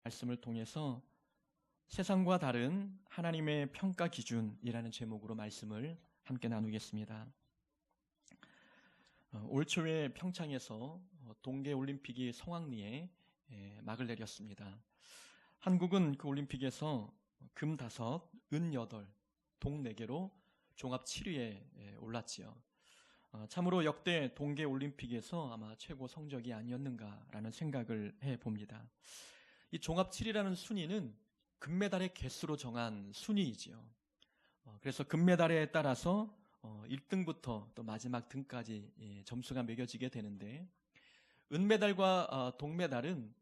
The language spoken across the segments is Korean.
말씀을 통해서 세상과 다른 하나님의 평가 기준이라는 제목으로 말씀을 함께 나누겠습니다. 올 초에 평창에서 동계올림픽이 성황리에 막을 내렸습니다. 한국은 그 올림픽에서 금 5, 은 8, 동 4개로 종합 7위에 올랐지요. 참으로 역대 동계올림픽에서 아마 최고 성적이 아니었는가라는 생각을 해봅니다. 이 종합 7위라는 순위는 금메달의 개수로 정한 순위이지요. 그래서 금메달에 따라서 1등부터 또 마지막 등까지 점수가 매겨지게 되는데, 은메달과 동메달은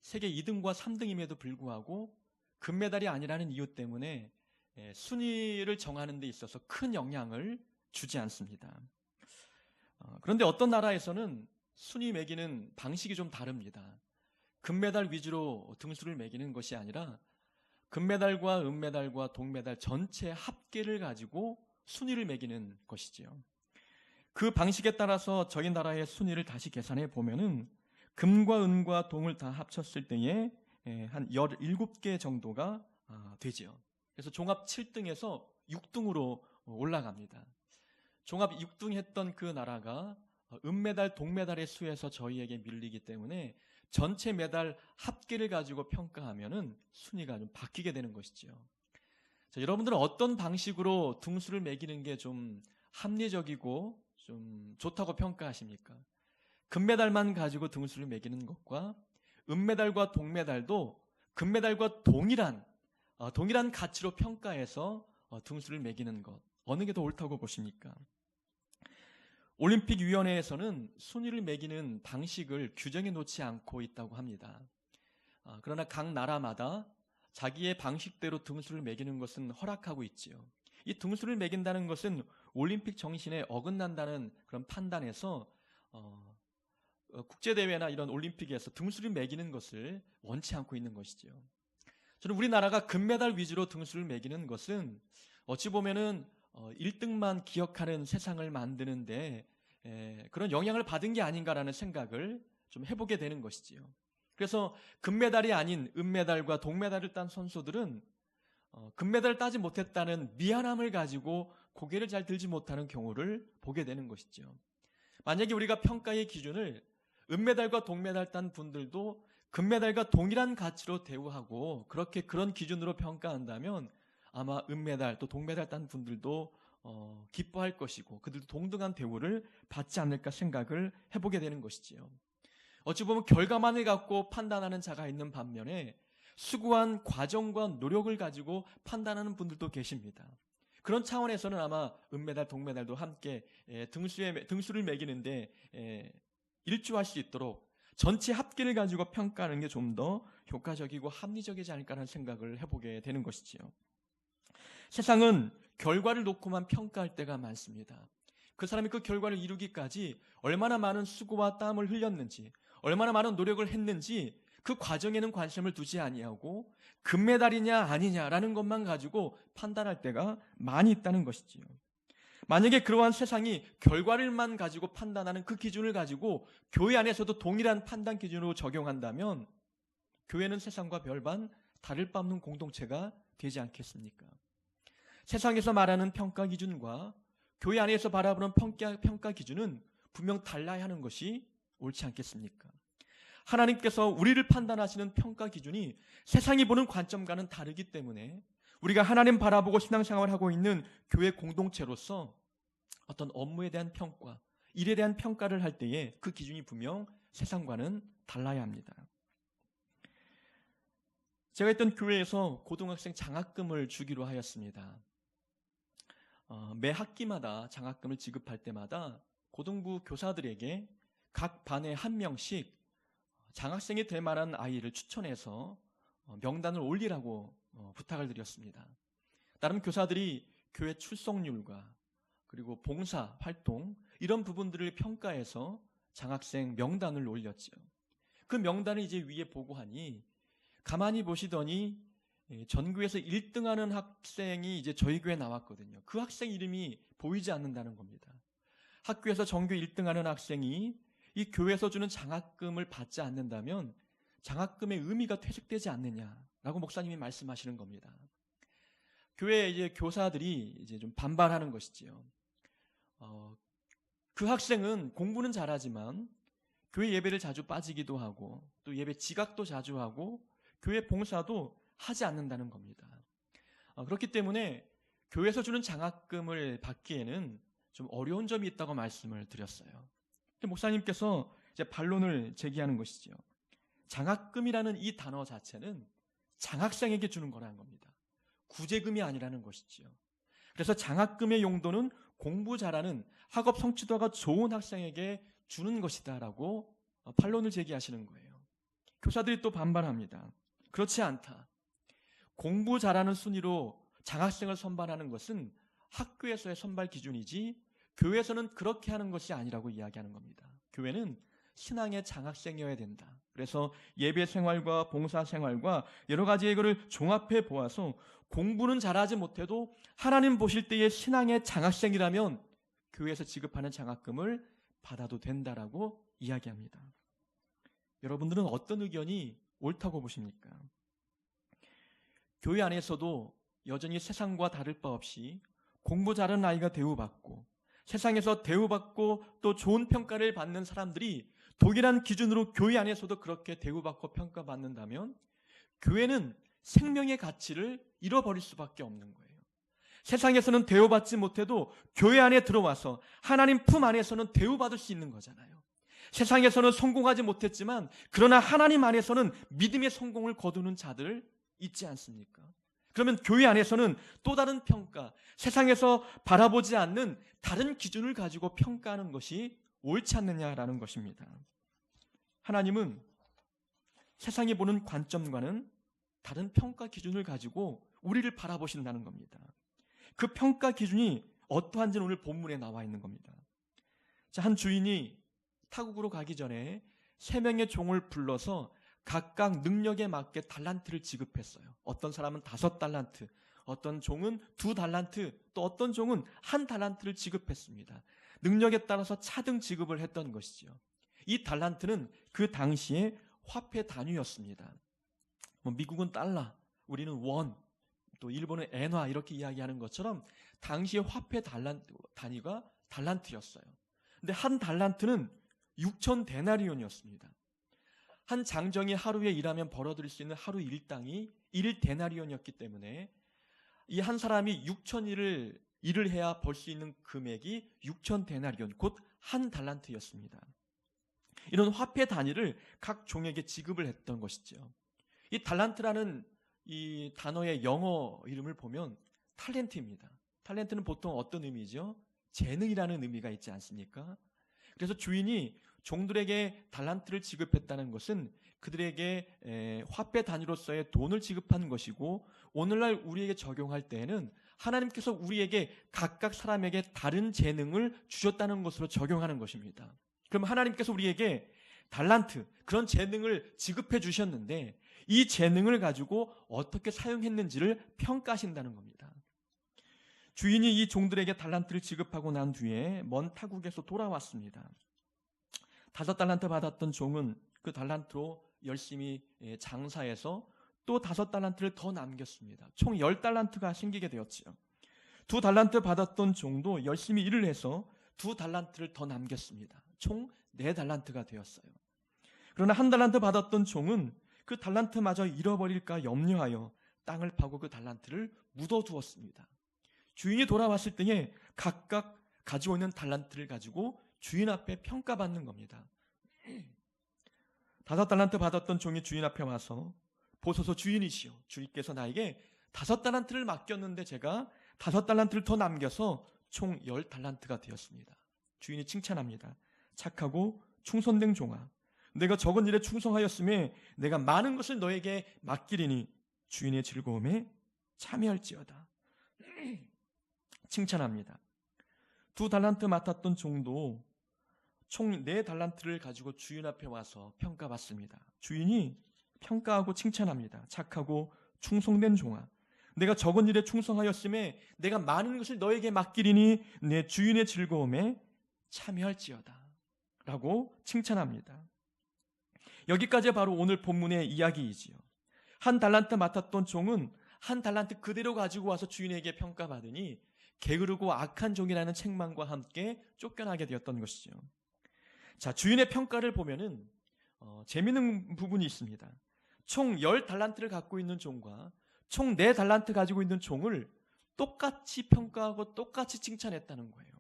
세계 2등과 3등임에도 불구하고 금메달이 아니라는 이유 때문에 순위를 정하는 데 있어서 큰 영향을 주지 않습니다. 그런데 어떤 나라에서는 순위 매기는 방식이 좀 다릅니다. 금메달 위주로 등수를 매기는 것이 아니라 금메달과 은메달과 동메달 전체 합계를 가지고 순위를 매기는 것이지요. 그 방식에 따라서 저희 나라의 순위를 다시 계산해 보면은 금과 은과 동을 다 합쳤을 때에 한 17개 정도가 되지요. 그래서 종합 7등에서 6등으로 올라갑니다. 종합 6등 했던 그 나라가 은메달, 동메달의 수에서 저희에게 밀리기 때문에 전체 메달 합계를 가지고 평가하면은 순위가 좀 바뀌게 되는 것이죠. 자, 여러분들은 어떤 방식으로 등수를 매기는 게 좀 합리적이고 좀 좋다고 평가하십니까? 금메달만 가지고 등수를 매기는 것과 은메달과 동메달도 금메달과 동일한 가치로 평가해서 등수를 매기는 것, 어느 게 더 옳다고 보십니까? 올림픽위원회에서는 순위를 매기는 방식을 규정해 놓지 않고 있다고 합니다. 그러나 각 나라마다 자기의 방식대로 등수를 매기는 것은 허락하고 있지요. 이 등수를 매긴다는 것은 올림픽 정신에 어긋난다는 그런 판단에서 국제대회나 이런 올림픽에서 등수를 매기는 것을 원치 않고 있는 것이죠. 저는 우리나라가 금메달 위주로 등수를 매기는 것은 어찌 보면은 1등만 기억하는 세상을 만드는데 그런 영향을 받은 게 아닌가라는 생각을 좀 해보게 되는 것이지요. 그래서 금메달이 아닌 은메달과 동메달을 딴 선수들은 금메달을 따지 못했다는 미안함을 가지고 고개를 잘 들지 못하는 경우를 보게 되는 것이죠. 만약에 우리가 평가의 기준을 은메달과 동메달 딴 분들도 금메달과 동일한 가치로 대우하고 그런 기준으로 평가한다면 아마 은메달 또 동메달 딴 분들도 기뻐할 것이고 그들도 동등한 대우를 받지 않을까 생각을 해보게 되는 것이지요. 어찌 보면 결과만을 갖고 판단하는 자가 있는 반면에 수고한 과정과 노력을 가지고 판단하는 분들도 계십니다. 그런 차원에서는 아마 은메달, 동메달도 함께 등수를 매기는데 일조할 수 있도록 전체 합계를 가지고 평가하는 게 좀 더 효과적이고 합리적이지 않을까라는 생각을 해보게 되는 것이지요. 세상은 결과를 놓고만 평가할 때가 많습니다. 그 사람이 그 결과를 이루기까지 얼마나 많은 수고와 땀을 흘렸는지, 얼마나 많은 노력을 했는지 그 과정에는 관심을 두지 아니하고 금메달이냐 아니냐라는 것만 가지고 판단할 때가 많이 있다는 것이지요. 만약에 그러한 세상이 결과를만 가지고 판단하는 그 기준을 가지고 교회 안에서도 동일한 판단 기준으로 적용한다면 교회는 세상과 별반 다를 바 없는 공동체가 되지 않겠습니까? 세상에서 말하는 평가 기준과 교회 안에서 바라보는 평가 기준은 분명 달라야 하는 것이 옳지 않겠습니까? 하나님께서 우리를 판단하시는 평가 기준이 세상이 보는 관점과는 다르기 때문에 우리가 하나님 바라보고 신앙생활을 하고 있는 교회 공동체로서 어떤 업무에 대한 평가, 일에 대한 평가를 할 때에 그 기준이 분명 세상과는 달라야 합니다. 제가 있던 교회에서 고등학생 장학금을 주기로 하였습니다. 매 학기마다 장학금을 지급할 때마다 고등부 교사들에게 각 반에 한 명씩 장학생이 될 만한 아이를 추천해서 명단을 올리라고 부탁을 드렸습니다. 다른 교사들이 교회 출석률과 그리고 봉사 활동 이런 부분들을 평가해서 장학생 명단을 올렸죠. 그 명단을 이제 위에 보고하니 가만히 보시더니 전교에서 1등하는 학생이 이제 저희 교회에 나왔거든요. 그 학생 이름이 보이지 않는다는 겁니다. 학교에서 전교 1등하는 학생이 이 교회에서 주는 장학금을 받지 않는다면 장학금의 의미가 퇴색되지 않느냐라고 목사님이 말씀하시는 겁니다. 교회 이제 교사들이 이제 좀 반발하는 것이지요. 그 학생은 공부는 잘하지만 교회 예배를 자주 빠지기도 하고 또 예배 지각도 자주 하고 교회 봉사도 하지 않는다는 겁니다. 그렇기 때문에 교회에서 주는 장학금을 받기에는 좀 어려운 점이 있다고 말씀을 드렸어요. 목사님께서 이제 반론을 제기하는 것이죠. 장학금이라는 이 단어 자체는 장학생에게 주는 거라는 겁니다. 구제금이 아니라는 것이지요. 그래서 장학금의 용도는 공부 잘하는 학업 성취도가 좋은 학생에게 주는 것이다라고 반론을 제기하시는 거예요. 교사들이 또 반발합니다. 그렇지 않다. 공부 잘하는 순위로 장학생을 선발하는 것은 학교에서의 선발 기준이지 교회에서는 그렇게 하는 것이 아니라고 이야기하는 겁니다. 교회는 신앙의 장학생이어야 된다. 그래서 예배 생활과 봉사 생활과 여러 가지 이거를 종합해 보아서 공부는 잘하지 못해도 하나님 보실 때의 신앙의 장학생이라면 교회에서 지급하는 장학금을 받아도 된다라고 이야기합니다. 여러분들은 어떤 의견이 옳다고 보십니까? 교회 안에서도 여전히 세상과 다를 바 없이 공부 잘하는 아이가 대우받고 세상에서 대우받고 또 좋은 평가를 받는 사람들이 동일한 기준으로 교회 안에서도 그렇게 대우받고 평가받는다면 교회는 생명의 가치를 잃어버릴 수밖에 없는 거예요. 세상에서는 대우받지 못해도 교회 안에 들어와서 하나님 품 안에서는 대우받을 수 있는 거잖아요. 세상에서는 성공하지 못했지만 그러나 하나님 안에서는 믿음의 성공을 거두는 자들 있지 않습니까? 그러면 교회 안에서는 또 다른 평가, 세상에서 바라보지 않는 다른 기준을 가지고 평가하는 것이 옳지 않느냐라는 것입니다. 하나님은 세상이 보는 관점과는 다른 평가 기준을 가지고 우리를 바라보신다는 겁니다. 그 평가 기준이 어떠한지는 오늘 본문에 나와 있는 겁니다. 자, 한 주인이 타국으로 가기 전에 3명의 종을 불러서 각각 능력에 맞게 달란트를 지급했어요. 어떤 사람은 5달란트, 어떤 종은 2달란트, 또 어떤 종은 1달란트를 지급했습니다. 능력에 따라서 차등 지급을 했던 것이죠. 이 달란트는 그 당시에 화폐 단위였습니다. 미국은 달러, 우리는 원, 또 일본은 엔화 이렇게 이야기하는 것처럼 당시의 화폐 단위가 달란트였어요. 근데 1달란트는 6,000데나리온이었습니다. 한 장정이 하루에 일하면 벌어들일 수 있는 하루 일당이 1데나리온이었기 때문에 이 한 사람이 6,000일을 일을 해야 벌 수 있는 금액이 6,000데나리온, 곧 1달란트였습니다. 이런 화폐 단위를 각 종에게 지급을 했던 것이죠. 이 달란트라는 이 단어의 영어 이름을 보면 탤런트입니다. 탤런트는 보통 어떤 의미죠? 재능이라는 의미가 있지 않습니까? 그래서 주인이 종들에게 달란트를 지급했다는 것은 그들에게 화폐 단위로서의 돈을 지급한 것이고, 오늘날 우리에게 적용할 때에는 하나님께서 우리에게 각각 사람에게 다른 재능을 주셨다는 것으로 적용하는 것입니다. 그럼 하나님께서 우리에게 달란트, 그런 재능을 지급해 주셨는데 이 재능을 가지고 어떻게 사용했는지를 평가하신다는 겁니다. 주인이 이 종들에게 달란트를 지급하고 난 뒤에 먼 타국에서 돌아왔습니다. 5달란트 받았던 종은 그 달란트로 열심히 장사해서 또 5달란트를 더 남겼습니다. 총 10달란트가 생기게 되었지요. 2달란트 받았던 종도 열심히 일을 해서 2달란트를 더 남겼습니다. 총 4달란트가 되었어요. 그러나 1달란트 받았던 종은 그 달란트마저 잃어버릴까 염려하여 땅을 파고 그 달란트를 묻어두었습니다. 주인이 돌아왔을 때에 각각 가지고 있는 달란트를 가지고 주인 앞에 평가받는 겁니다. 5달란트 받았던 종이 주인 앞에 와서, 보소서 주인이시여, 주인께서 나에게 5달란트를 맡겼는데 제가 5달란트를 더 남겨서 총 10달란트가 되었습니다. 주인이 칭찬합니다. 착하고 충성된 종아, 내가 적은 일에 충성하였음에 내가 많은 것을 너에게 맡기리니 주인의 즐거움에 참여할지어다. 칭찬합니다. 2달란트 맡았던 종도 총 4달란트를 가지고 주인 앞에 와서 평가받습니다. 주인이 평가하고 칭찬합니다. 착하고 충성된 종아, 내가 적은 일에 충성하였음에 내가 많은 것을 너에게 맡기리니 내 주인의 즐거움에 참여할지어다 라고 칭찬합니다. 여기까지 바로 오늘 본문의 이야기이지요. 한 달란트 맡았던 종은 한 달란트 그대로 가지고 와서 주인에게 평가받으니 게으르고 악한 종이라는 책망과 함께 쫓겨나게 되었던 것이죠. 자, 주인의 평가를 보면은 재미있는 부분이 있습니다. 총 10달란트를 갖고 있는 종과 총 4달란트 가지고 있는 종을 똑같이 평가하고 똑같이 칭찬했다는 거예요.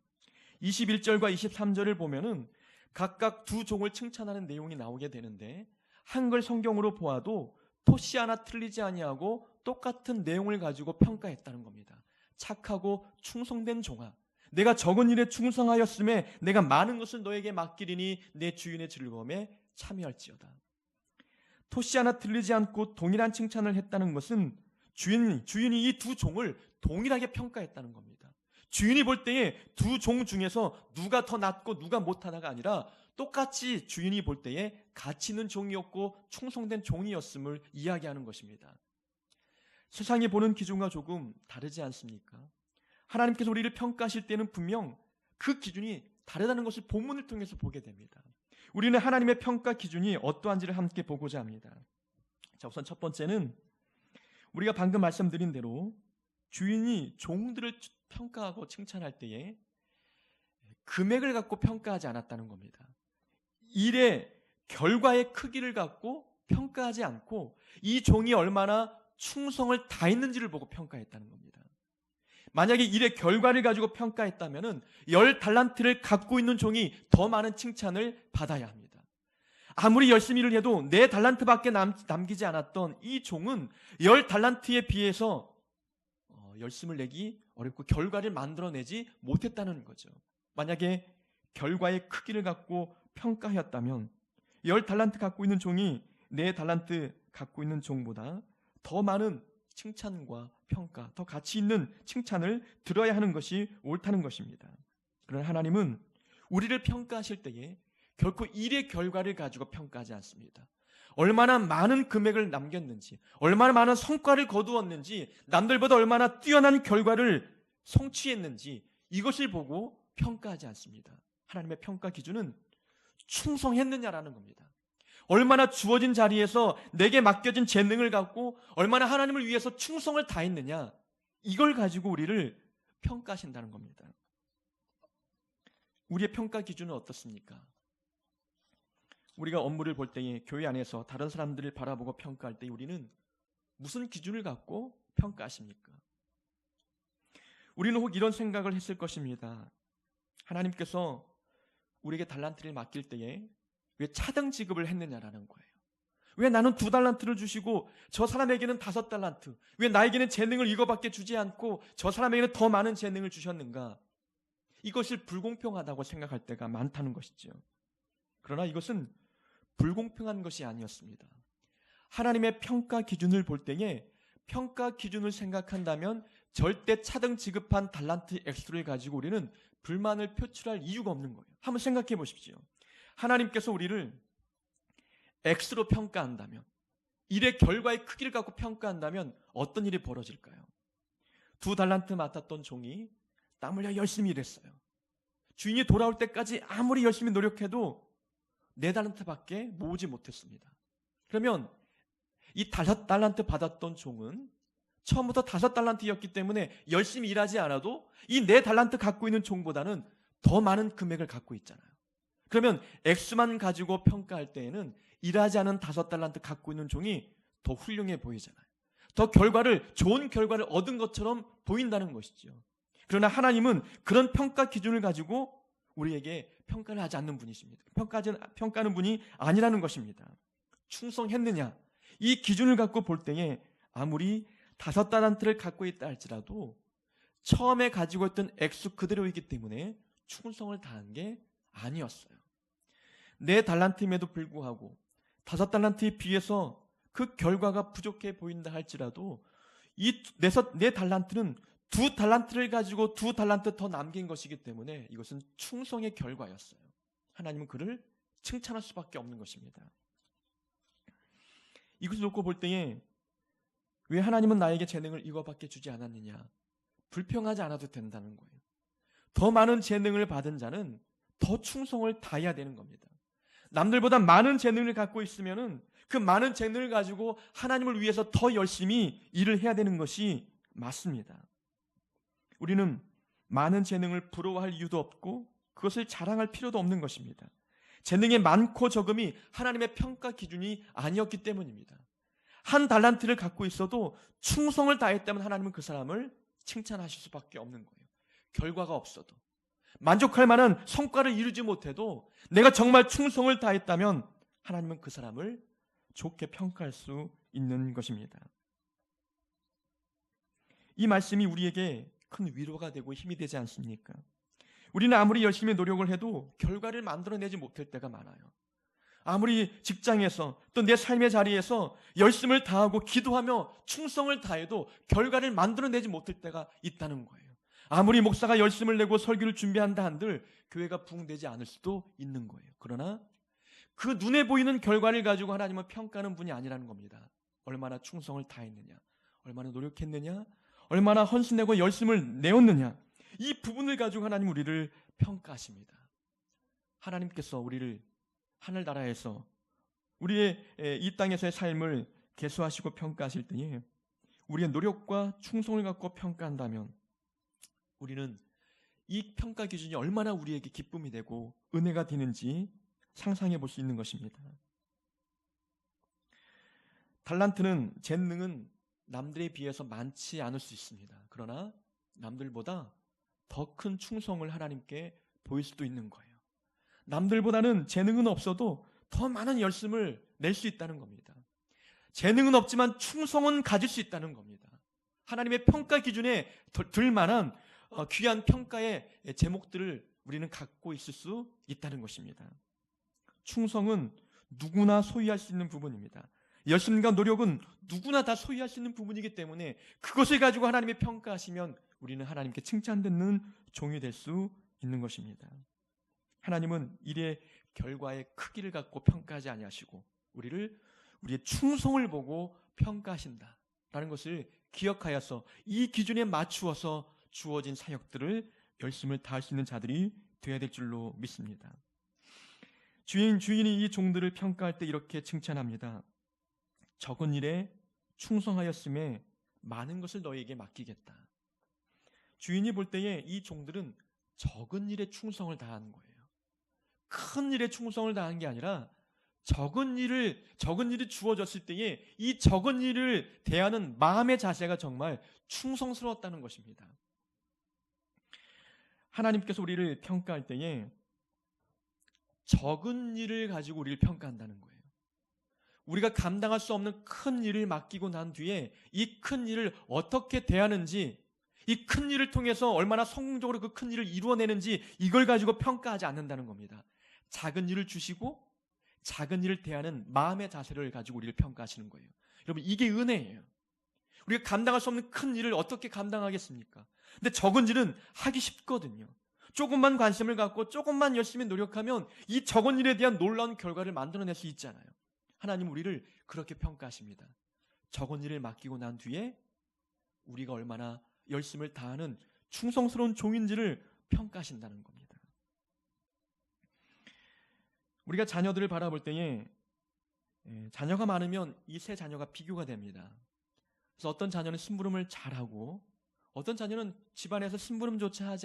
21절과 23절을 보면은 각각 두 종을 칭찬하는 내용이 나오게 되는데 한글 성경으로 보아도 토시 하나 틀리지 아니하고 똑같은 내용을 가지고 평가했다는 겁니다. 착하고 충성된 종아, 내가 적은 일에 충성하였음에 내가 많은 것을 너에게 맡기리니 내 주인의 즐거움에 참여할지어다. 토시 하나 틀리지 않고 동일한 칭찬을 했다는 것은 주인이 이 두 종을 동일하게 평가했다는 겁니다. 주인이 볼 때에 두 종 중에서 누가 더 낫고 누가 못하다가 아니라 똑같이 주인이 볼 때에 가치 있는 종이었고 충성된 종이었음을 이야기하는 것입니다. 세상이 보는 기준과 조금 다르지 않습니까? 하나님께서 우리를 평가하실 때는 분명 그 기준이 다르다는 것을 본문을 통해서 보게 됩니다. 우리는 하나님의 평가 기준이 어떠한지를 함께 보고자 합니다. 자, 우선 첫 번째는 우리가 방금 말씀드린 대로 주인이 종들을 평가하고 칭찬할 때에 금액을 갖고 평가하지 않았다는 겁니다. 일의 결과의 크기를 갖고 평가하지 않고 이 종이 얼마나 충성을 다했는지를 보고 평가했다는 겁니다. 만약에 일의 결과를 가지고 평가했다면 10달란트를 갖고 있는 종이 더 많은 칭찬을 받아야 합니다. 아무리 열심히 일을 해도 4달란트밖에 남기지 않았던 이 종은 10달란트에 비해서 열심을 내기 어렵고 결과를 만들어내지 못했다는 거죠. 만약에 결과의 크기를 갖고 평가하였다면 10달란트 갖고 있는 종이 4달란트 갖고 있는 종보다 더 많은 칭찬과 평가, 더 가치 있는 칭찬을 들어야 하는 것이 옳다는 것입니다. 그러나 하나님은 우리를 평가하실 때에 결코 일의 결과를 가지고 평가하지 않습니다. 얼마나 많은 금액을 남겼는지, 얼마나 많은 성과를 거두었는지, 남들보다 얼마나 뛰어난 결과를 성취했는지 이것을 보고 평가하지 않습니다. 하나님의 평가 기준은 충성했느냐라는 겁니다. 얼마나 주어진 자리에서 내게 맡겨진 재능을 갖고 얼마나 하나님을 위해서 충성을 다했느냐, 이걸 가지고 우리를 평가하신다는 겁니다. 우리의 평가 기준은 어떻습니까? 우리가 업무를 볼 때에 교회 안에서 다른 사람들을 바라보고 평가할 때 우리는 무슨 기준을 갖고 평가하십니까? 우리는 혹 이런 생각을 했을 것입니다. 하나님께서 우리에게 달란트를 맡길 때에 왜 차등 지급을 했느냐라는 거예요. 왜 나는 2달란트를 주시고 저 사람에게는 5달란트, 왜 나에게는 재능을 이거밖에 주지 않고 저 사람에게는 더 많은 재능을 주셨는가? 이것이 불공평하다고 생각할 때가 많다는 것이죠. 그러나 이것은 불공평한 것이 아니었습니다. 하나님의 평가 기준을 볼 때에 평가 기준을 생각한다면 절대 차등 지급한 달란트 액수를 가지고 우리는 불만을 표출할 이유가 없는 거예요. 한번 생각해 보십시오. 하나님께서 우리를 액수로 평가한다면, 일의 결과의 크기를 갖고 평가한다면 어떤 일이 벌어질까요? 2달란트 맡았던 종이 땀 흘려 열심히 일했어요. 주인이 돌아올 때까지 아무리 열심히 노력해도 4달란트밖에 모으지 못했습니다. 그러면 이 5달란트 받았던 종은 처음부터 5달란트였기 때문에 열심히 일하지 않아도 이 4달란트 갖고 있는 종보다는 더 많은 금액을 갖고 있잖아요. 그러면 액수만 가지고 평가할 때에는 일하지 않은 5달란트 갖고 있는 종이 더 훌륭해 보이잖아요. 더 좋은 결과를 얻은 것처럼 보인다는 것이죠. 그러나 하나님은 그런 평가 기준을 가지고 우리에게 평가를 하지 않는 분이십니다. 평가하는 분이 아니라는 것입니다. 충성했느냐, 이 기준을 갖고 볼 때에 아무리 5달란트를 갖고 있다 할지라도 처음에 가지고 있던 액수 그대로이기 때문에 충성을 다한 게 아니었어요. 4달란트임에도 불구하고 5달란트에 비해서 그 결과가 부족해 보인다 할지라도 이 4달란트는 2달란트를 가지고 2달란트 더 남긴 것이기 때문에 이것은 충성의 결과였어요. 하나님은 그를 칭찬할 수밖에 없는 것입니다. 이것을 놓고 볼 때에 왜 하나님은 나에게 재능을 이거밖에 주지 않았느냐, 불평하지 않아도 된다는 거예요. 더 많은 재능을 받은 자는 더 충성을 다해야 되는 겁니다. 남들보다 많은 재능을 갖고 있으면은 그 많은 재능을 가지고 하나님을 위해서 더 열심히 일을 해야 되는 것이 맞습니다. 우리는 많은 재능을 부러워할 이유도 없고 그것을 자랑할 필요도 없는 것입니다. 재능의 많고 적음이 하나님의 평가 기준이 아니었기 때문입니다. 한 달란트를 갖고 있어도 충성을 다했다면 하나님은 그 사람을 칭찬하실 수밖에 없는 거예요. 결과가 없어도. 만족할 만한 성과를 이루지 못해도 내가 정말 충성을 다했다면 하나님은 그 사람을 좋게 평가할 수 있는 것입니다. 이 말씀이 우리에게 큰 위로가 되고 힘이 되지 않습니까? 우리는 아무리 열심히 노력을 해도 결과를 만들어내지 못할 때가 많아요. 아무리 직장에서 또 내 삶의 자리에서 열심을 다하고 기도하며 충성을 다해도 결과를 만들어내지 못할 때가 있다는 거예요. 아무리 목사가 열심을 내고 설교를 준비한다 한들 교회가 부흥되지 않을 수도 있는 거예요. 그러나 그 눈에 보이는 결과를 가지고 하나님은 평가하는 분이 아니라는 겁니다. 얼마나 충성을 다했느냐, 얼마나 노력했느냐, 얼마나 헌신내고 열심을 내었느냐, 이 부분을 가지고 하나님 우리를 평가하십니다. 하나님께서 우리를 하늘나라에서 우리의 이 땅에서의 삶을 계수하시고 평가하실 때에 우리의 노력과 충성을 갖고 평가한다면 우리는 이 평가 기준이 얼마나 우리에게 기쁨이 되고 은혜가 되는지 상상해 볼 수 있는 것입니다. 달란트는 재능은 남들에 비해서 많지 않을 수 있습니다. 그러나 남들보다 더 큰 충성을 하나님께 보일 수도 있는 거예요. 남들보다는 재능은 없어도 더 많은 열심을 낼 수 있다는 겁니다. 재능은 없지만 충성은 가질 수 있다는 겁니다. 하나님의 평가 기준에 들만한 귀한 평가의 제목들을 우리는 갖고 있을 수 있다는 것입니다. 충성은 누구나 소유할 수 있는 부분입니다. 열심과 노력은 누구나 다 소유할 수 있는 부분이기 때문에 그것을 가지고 하나님이 평가하시면 우리는 하나님께 칭찬받는 종이 될 수 있는 것입니다. 하나님은 일의 결과의 크기를 갖고 평가하지 아니하시고 우리를 우리의 충성을 보고 평가하신다라는 것을 기억하여서 이 기준에 맞추어서 주어진 사역들을 열심을 다할 수 있는 자들이 되어야 될 줄로 믿습니다. 주인이 이 종들을 평가할 때 이렇게 칭찬합니다. 적은 일에 충성하였음에 많은 것을 너희에게 맡기겠다. 주인이 볼 때에 이 종들은 적은 일에 충성을 다하는 거예요. 큰 일에 충성을 다하는 게 아니라 적은 일이 주어졌을 때에 이 적은 일을 대하는 마음의 자세가 정말 충성스러웠다는 것입니다. 하나님께서 우리를 평가할 때에 적은 일을 가지고 우리를 평가한다는 거예요. 우리가 감당할 수 없는 큰 일을 맡기고 난 뒤에 이 큰 일을 어떻게 대하는지, 이 큰 일을 통해서 얼마나 성공적으로 그 큰 일을 이루어내는지 이걸 가지고 평가하지 않는다는 겁니다. 작은 일을 주시고 작은 일을 대하는 마음의 자세를 가지고 우리를 평가하시는 거예요. 여러분, 이게 은혜예요. 우리가 감당할 수 없는 큰 일을 어떻게 감당하겠습니까? 근데 적은 일은 하기 쉽거든요. 조금만 관심을 갖고 조금만 열심히 노력하면 이 적은 일에 대한 놀라운 결과를 만들어낼 수 있잖아요. 하나님 우리를 그렇게 평가하십니다. 적은 일을 맡기고 난 뒤에 우리가 얼마나 열심을 다하는 충성스러운 종인지를 평가하신다는 겁니다. 우리가 자녀들을 바라볼 때에 자녀가 많으면 이 세 자녀가 비교가 됩니다. 그래서 어떤 자녀는 심부름을 잘하고 어떤 자녀는 집안에서 심부름조차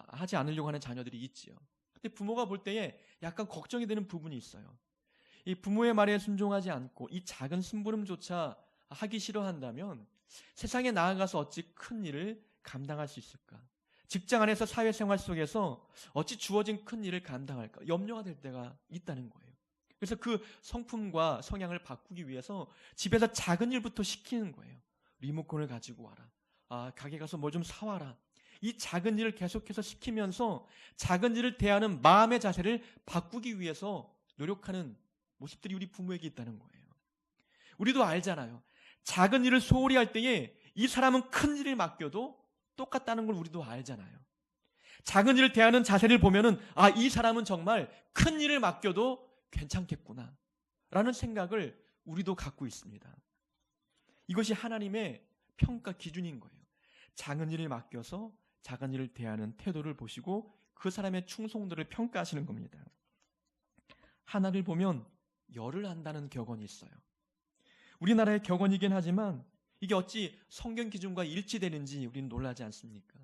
하지 않으려고 하는 자녀들이 있지요. 근데 부모가 볼 때에 약간 걱정이 되는 부분이 있어요. 이 부모의 말에 순종하지 않고 이 작은 심부름조차 하기 싫어한다면 세상에 나아가서 어찌 큰 일을 감당할 수 있을까? 직장 안에서 사회생활 속에서 어찌 주어진 큰 일을 감당할까? 염려가 될 때가 있다는 거예요. 그래서 그 성품과 성향을 바꾸기 위해서 집에서 작은 일부터 시키는 거예요. 리모컨을 가지고 와라. 가게 가서 뭐 좀 사와라. 이 작은 일을 계속해서 시키면서 작은 일을 대하는 마음의 자세를 바꾸기 위해서 노력하는 모습들이 우리 부모에게 있다는 거예요. 우리도 알잖아요. 작은 일을 소홀히 할 때에 이 사람은 큰 일을 맡겨도 똑같다는 걸 우리도 알잖아요. 작은 일을 대하는 자세를 보면은 이 사람은 정말 큰 일을 맡겨도 괜찮겠구나 라는 생각을 우리도 갖고 있습니다. 이것이 하나님의 평가 기준인 거예요. 작은 일을 맡겨서 작은 일을 대하는 태도를 보시고 그 사람의 충성도를 평가하시는 겁니다. 하나를 보면 열을 안다는 격언이 있어요. 우리나라의 격언이긴 하지만 이게 어찌 성경 기준과 일치되는지 우리는 놀라지 않습니까?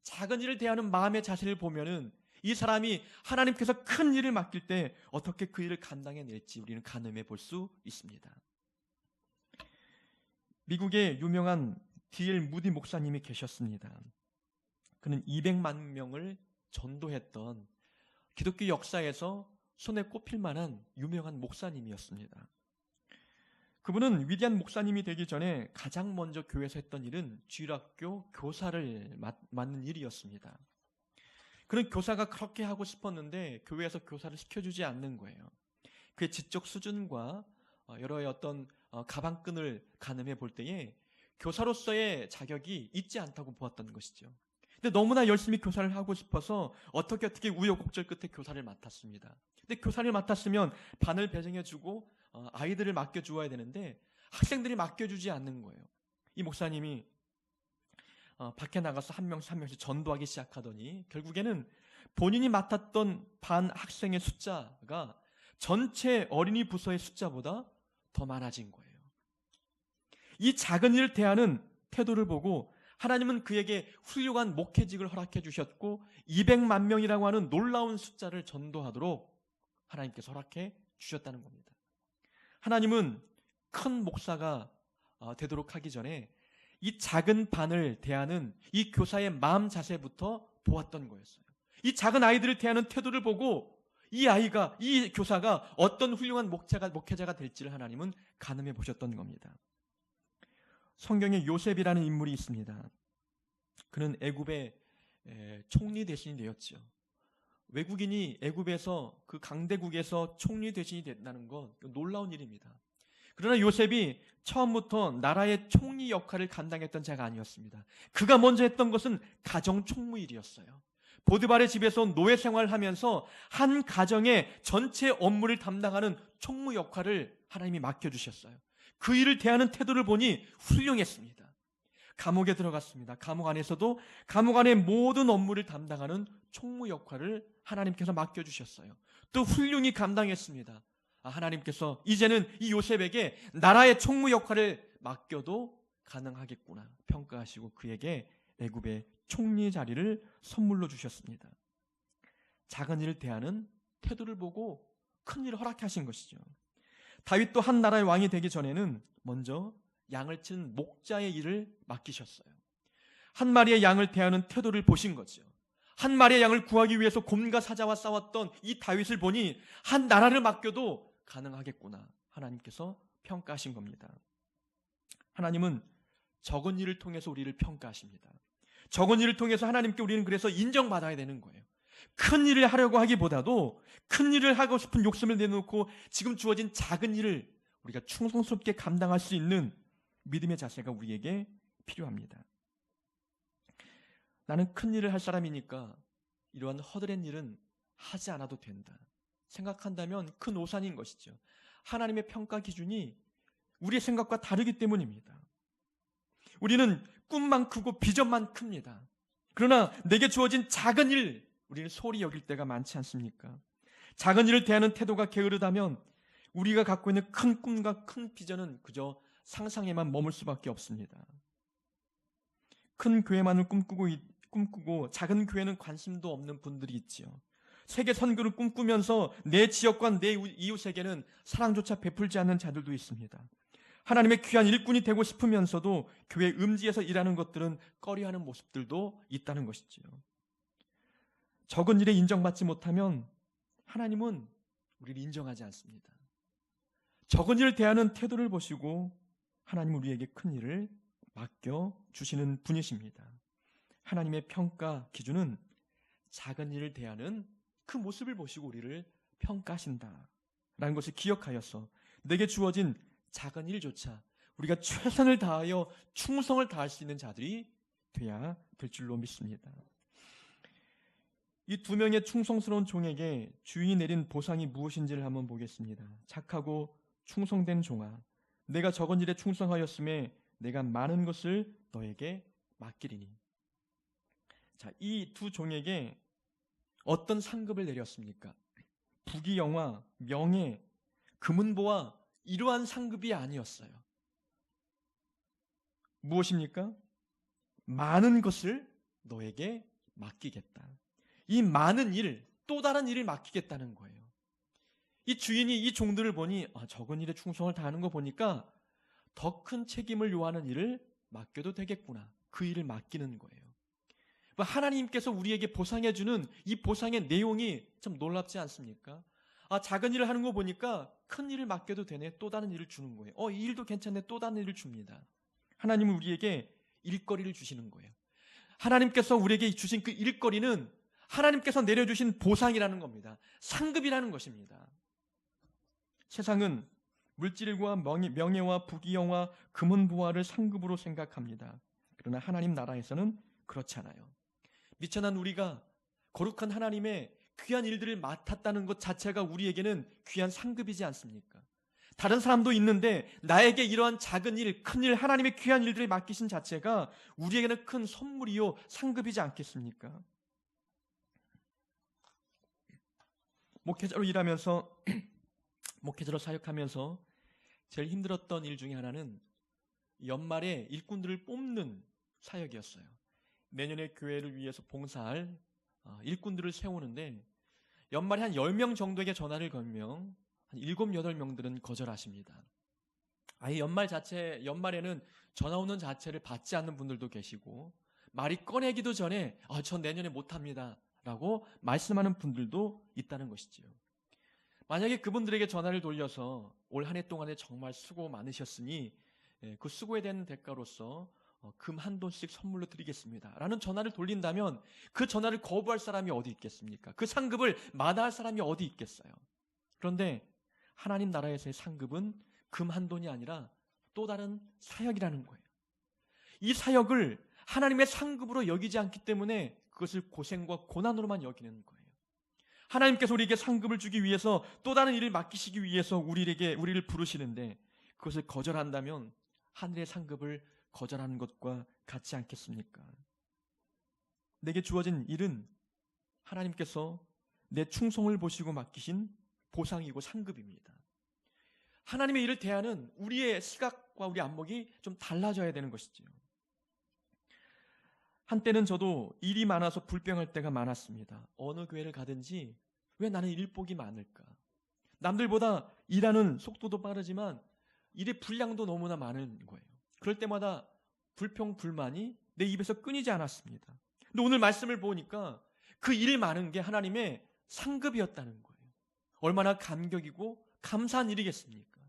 작은 일을 대하는 마음의 자세를 보면은 이 사람이 하나님께서 큰 일을 맡길 때 어떻게 그 일을 감당해낼지 우리는 가늠해 볼 수 있습니다. 미국의 유명한 D.L. 무디 목사님이 계셨습니다. 그는 200만 명을 전도했던 기독교 역사에서 손에 꼽힐 만한 유명한 목사님이었습니다. 그분은 위대한 목사님이 되기 전에 가장 먼저 교회에서 했던 일은 주일학교 교사를 맡는 일이었습니다. 그는 교사가 그렇게 하고 싶었는데 교회에서 교사를 시켜주지 않는 거예요. 그의 지적 수준과 여러 어떤 가방끈을 가늠해 볼 때에 교사로서의 자격이 있지 않다고 보았던 것이죠. 근데 너무나 열심히 교사를 하고 싶어서 어떻게 우여곡절 끝에 교사를 맡았습니다. 근데 교사를 맡았으면 반을 배정해주고 아이들을 맡겨주어야 되는데 학생들이 맡겨주지 않는 거예요. 이 목사님이 밖에 나가서 한 명씩 한 명씩 전도하기 시작하더니 결국에는 본인이 맡았던 반 학생의 숫자가 전체 어린이 부서의 숫자보다 더 많아진 거예요. 이 작은 일을 대하는 태도를 보고 하나님은 그에게 훌륭한 목회직을 허락해 주셨고 200만 명이라고 하는 놀라운 숫자를 전도하도록 하나님께서 허락해 주셨다는 겁니다. 하나님은 큰 목사가 되도록 하기 전에 이 작은 반을 대하는 이 교사의 마음 자세부터 보았던 거였어요. 이 작은 아이들을 대하는 태도를 보고 이 교사가 어떤 훌륭한 목회자가 될지를 하나님은 가늠해 보셨던 겁니다. 성경에 요셉이라는 인물이 있습니다. 그는 애굽의 총리 대신이 되었죠. 외국인이 애굽에서 그 강대국에서 총리 대신이 된다는 건 놀라운 일입니다. 그러나 요셉이 처음부터 나라의 총리 역할을 감당했던 자가 아니었습니다. 그가 먼저 했던 것은 가정 총무일이었어요. 보드발의 집에서 노예 생활을 하면서 한 가정의 전체 업무를 담당하는 총무 역할을 하나님이 맡겨주셨어요. 그 일을 대하는 태도를 보니 훌륭했습니다. 감옥에 들어갔습니다. 감옥 안에서도 감옥 안의 모든 업무를 담당하는 총무 역할을 하나님께서 맡겨주셨어요. 또 훌륭히 감당했습니다. 하나님께서 이제는 이 요셉에게 나라의 총무 역할을 맡겨도 가능하겠구나 평가하시고 그에게 애굽의 총리 자리를 선물로 주셨습니다. 작은 일을 대하는 태도를 보고 큰 일을 허락하신 것이죠. 다윗도 한 나라의 왕이 되기 전에는 먼저 양을 치는 목자의 일을 맡기셨어요. 한 마리의 양을 대하는 태도를 보신 거죠. 한 마리의 양을 구하기 위해서 곰과 사자와 싸웠던 이 다윗을 보니 한 나라를 맡겨도 가능하겠구나 하나님께서 평가하신 겁니다. 하나님은 적은 일을 통해서 우리를 평가하십니다. 적은 일을 통해서 하나님께 우리는 그래서 인정받아야 되는 거예요. 큰 일을 하려고 하기보다도 큰 일을 하고 싶은 욕심을 내놓고 지금 주어진 작은 일을 우리가 충성스럽게 감당할 수 있는 믿음의 자세가 우리에게 필요합니다. 나는 큰 일을 할 사람이니까 이러한 허드렛 일은 하지 않아도 된다 생각한다면 큰 오산인 것이죠. 하나님의 평가 기준이 우리의 생각과 다르기 때문입니다. 우리는 꿈만 크고 비전만 큽니다. 그러나 내게 주어진 작은 일 우리는 소홀히 여길 때가 많지 않습니까? 작은 일을 대하는 태도가 게으르다면 우리가 갖고 있는 큰 꿈과 큰 비전은 그저 상상에만 머물 수밖에 없습니다. 큰 교회만을 꿈꾸고 작은 교회는 관심도 없는 분들이 있지요. 세계 선교를 꿈꾸면서 내 지역과 내 이웃에게는 사랑조차 베풀지 않는 자들도 있습니다. 하나님의 귀한 일꾼이 되고 싶으면서도 교회 음지에서 일하는 것들은 꺼려하는 모습들도 있다는 것이지요. 적은 일에 인정받지 못하면 하나님은 우리를 인정하지 않습니다. 적은 일을 대하는 태도를 보시고 하나님은 우리에게 큰 일을 맡겨주시는 분이십니다. 하나님의 평가 기준은 작은 일을 대하는 그 모습을 보시고 우리를 평가하신다라는 것을 기억하여서 내게 주어진 작은 일조차 우리가 최선을 다하여 충성을 다할 수 있는 자들이 돼야 될 줄로 믿습니다. 이 두 명의 충성스러운 종에게 주인이 내린 보상이 무엇인지를 한번 보겠습니다. 착하고 충성된 종아, 내가 적은 일에 충성하였음에 내가 많은 것을 너에게 맡기리니. 자, 이 두 종에게 어떤 상급을 내렸습니까? 부귀영화, 명예, 금은보화 이러한 상급이 아니었어요. 무엇입니까? 많은 것을 너에게 맡기겠다. 이 많은 일, 또 다른 일을 맡기겠다는 거예요. 이 주인이 이 종들을 보니 적은 일에 충성을 다하는 거 보니까 더 큰 책임을 요하는 일을 맡겨도 되겠구나. 그 일을 맡기는 거예요. 하나님께서 우리에게 보상해주는 이 보상의 내용이 참 놀랍지 않습니까? 작은 일을 하는 거 보니까 큰 일을 맡겨도 되네. 또 다른 일을 주는 거예요. 이 일도 괜찮네. 또 다른 일을 줍니다. 하나님은 우리에게 일거리를 주시는 거예요. 하나님께서 우리에게 주신 그 일거리는 하나님께서 내려주신 보상이라는 겁니다. 상급이라는 것입니다. 세상은 물질과 명예와 부귀영화, 금은보화를 상급으로 생각합니다. 그러나 하나님 나라에서는 그렇지 않아요. 미천한 우리가 거룩한 하나님의 귀한 일들을 맡았다는 것 자체가 우리에게는 귀한 상급이지 않습니까? 다른 사람도 있는데 나에게 이러한 작은 일, 큰 일, 하나님의 귀한 일들을 맡기신 자체가 우리에게는 큰 선물이요 상급이지 않겠습니까? 목회자로 일하면서 목회자로 사역하면서 제일 힘들었던 일 중에 하나는 연말에 일꾼들을 뽑는 사역이었어요. 내년에 교회를 위해서 봉사할 일꾼들을 세우는데 연말에 한 10명 정도에게 전화를 걸면 한 7, 8명들은 거절하십니다. 아예 연말에는 전화 오는 자체를 받지 않는 분들도 계시고 말이 꺼내기도 전에 전 내년에 못합니다 라고 말씀하는 분들도 있다는 것이지요. 만약에 그분들에게 전화를 돌려서 올 한 해 동안에 정말 수고 많으셨으니 그 수고에 대한 대가로서 금 한 돈씩 선물로 드리겠습니다 라는 전화를 돌린다면 그 전화를 거부할 사람이 어디 있겠습니까? 그 상급을 마다할 사람이 어디 있겠어요? 그런데 하나님 나라에서의 상급은 금 한 돈이 아니라 또 다른 사역이라는 거예요. 이 사역을 하나님의 상급으로 여기지 않기 때문에 그것을 고생과 고난으로만 여기는 거예요. 하나님께서 우리에게 상급을 주기 위해서 또 다른 일을 맡기시기 위해서 우리를 부르시는데 그것을 거절한다면 하늘의 상급을 거절하는 것과 같지 않겠습니까? 내게 주어진 일은 하나님께서 내 충성을 보시고 맡기신 보상이고 상급입니다. 하나님의 일을 대하는 우리의 시각과 우리 안목이 좀 달라져야 되는 것이지요. 한때는 저도 일이 많아서 불평할 때가 많았습니다. 어느 교회를 가든지 왜 나는 일복이 많을까? 남들보다 일하는 속도도 빠르지만 일의 분량도 너무나 많은 거예요. 그럴 때마다 불평, 불만이 내 입에서 끊이지 않았습니다. 근데 오늘 말씀을 보니까 그 일 많은 게 하나님의 상급이었다는 거예요. 얼마나 감격이고 감사한 일이겠습니까?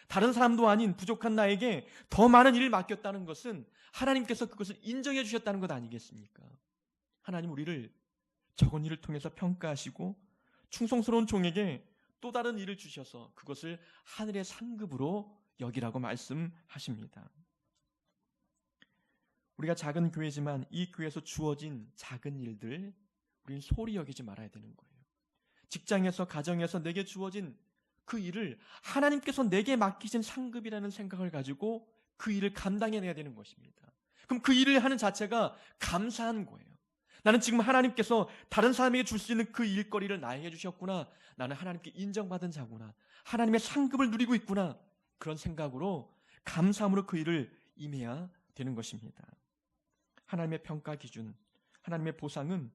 다른 사람도 아닌 부족한 나에게 더 많은 일을 맡겼다는 것은 하나님께서 그것을 인정해 주셨다는 것 아니겠습니까? 하나님 우리를 적은 일을 통해서 평가하시고 충성스러운 종에게 또 다른 일을 주셔서 그것을 하늘의 상급으로 여기라고 말씀하십니다. 우리가 작은 교회지만 이 교회에서 주어진 작은 일들 우리는 소홀히 여기지 말아야 되는 거예요. 직장에서 가정에서 내게 주어진 그 일을 하나님께서 내게 맡기신 상급이라는 생각을 가지고 그 일을 감당해내야 되는 것입니다. 그럼 그 일을 하는 자체가 감사한 거예요. 나는 지금 하나님께서 다른 사람에게 줄 수 있는 그 일거리를 나에게 주셨구나. 나는 하나님께 인정받은 자구나. 하나님의 상급을 누리고 있구나. 그런 생각으로 감사함으로 그 일을 임해야 되는 것입니다. 하나님의 평가 기준, 하나님의 보상은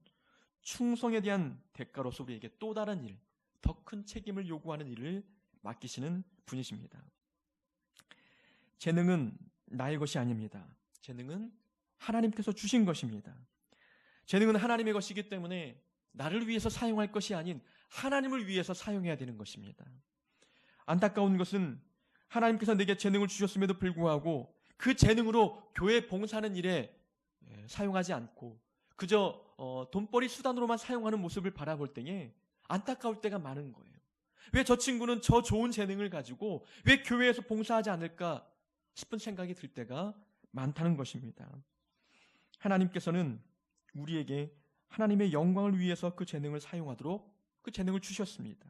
충성에 대한 대가로서 우리에게 또 다른 일, 더 큰 책임을 요구하는 일을 맡기시는 분이십니다. 재능은 나의 것이 아닙니다. 재능은 하나님께서 주신 것입니다. 재능은 하나님의 것이기 때문에 나를 위해서 사용할 것이 아닌 하나님을 위해서 사용해야 되는 것입니다. 안타까운 것은 하나님께서 내게 재능을 주셨음에도 불구하고 그 재능으로 교회 봉사하는 일에 사용하지 않고 그저 돈벌이 수단으로만 사용하는 모습을 바라볼 때에 안타까울 때가 많은 거예요. 왜 저 친구는 저 좋은 재능을 가지고 왜 교회에서 봉사하지 않을까 싶은 생각이 들 때가 많다는 것입니다. 하나님께서는 우리에게 하나님의 영광을 위해서 그 재능을 사용하도록 그 재능을 주셨습니다.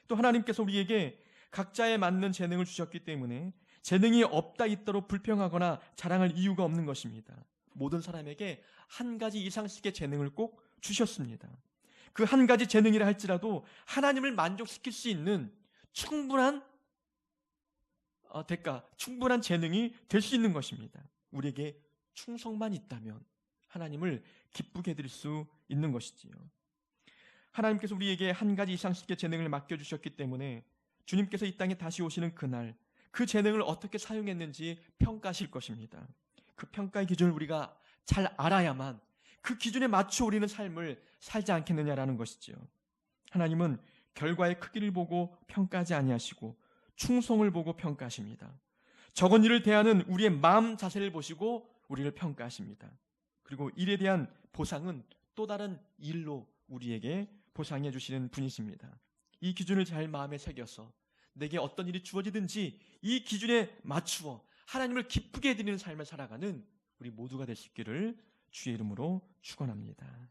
또 하나님께서 우리에게 각자에 맞는 재능을 주셨기 때문에 재능이 없다 있다로 불평하거나 자랑할 이유가 없는 것입니다. 모든 사람에게 한 가지 이상씩의 재능을 꼭 주셨습니다. 그 한 가지 재능이라 할지라도 하나님을 만족시킬 수 있는 충분한 대가, 충분한 재능이 될 수 있는 것입니다. 우리에게 충성만 있다면 하나님을 기쁘게 해드릴 수 있는 것이지요. 하나님께서 우리에게 한 가지 이상씩의 재능을 맡겨주셨기 때문에 주님께서 이 땅에 다시 오시는 그날 그 재능을 어떻게 사용했는지 평가하실 것입니다. 그 평가의 기준을 우리가 잘 알아야만 그 기준에 맞춰 우리는 삶을 살지 않겠느냐라는 것이지요. 하나님은 결과의 크기를 보고 평가하지 아니하시고 충성을 보고 평가하십니다. 적은 일을 대하는 우리의 마음 자세를 보시고 우리를 평가하십니다. 그리고 일에 대한 보상은 또 다른 일로 우리에게 보상해 주시는 분이십니다. 이 기준을 잘 마음에 새겨서 내게 어떤 일이 주어지든지 이 기준에 맞추어 하나님을 기쁘게 해드리는 삶을 살아가는 우리 모두가 될 수 있기를 주의 이름으로 축원합니다.